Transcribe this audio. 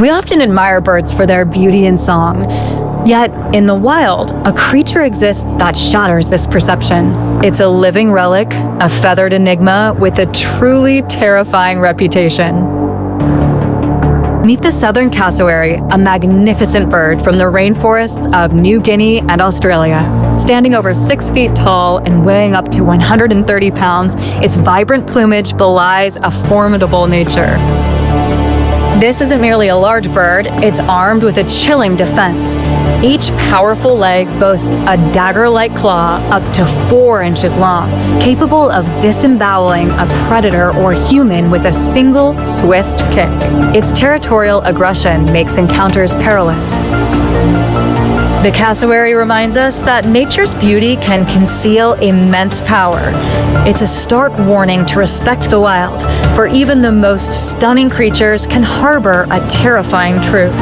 We often admire birds for their beauty and song. Yet, in the wild, a creature exists that shatters this perception. It's a living relic, a feathered enigma with a truly terrifying reputation. Meet the southern cassowary, a magnificent bird from the rainforests of New Guinea and Australia. Standing over 6 feet tall and weighing up to 130 pounds, its vibrant plumage belies a formidable nature. This isn't merely a large bird, it's armed with a chilling defense. Each powerful leg boasts a dagger-like claw up to 4 inches long, capable of disemboweling a predator or human with a single swift kick. Its territorial aggression makes encounters perilous. The cassowary reminds us that nature's beauty can conceal immense power. It's a stark warning to respect the wild, for even the most stunning creatures can harbor a terrifying truth.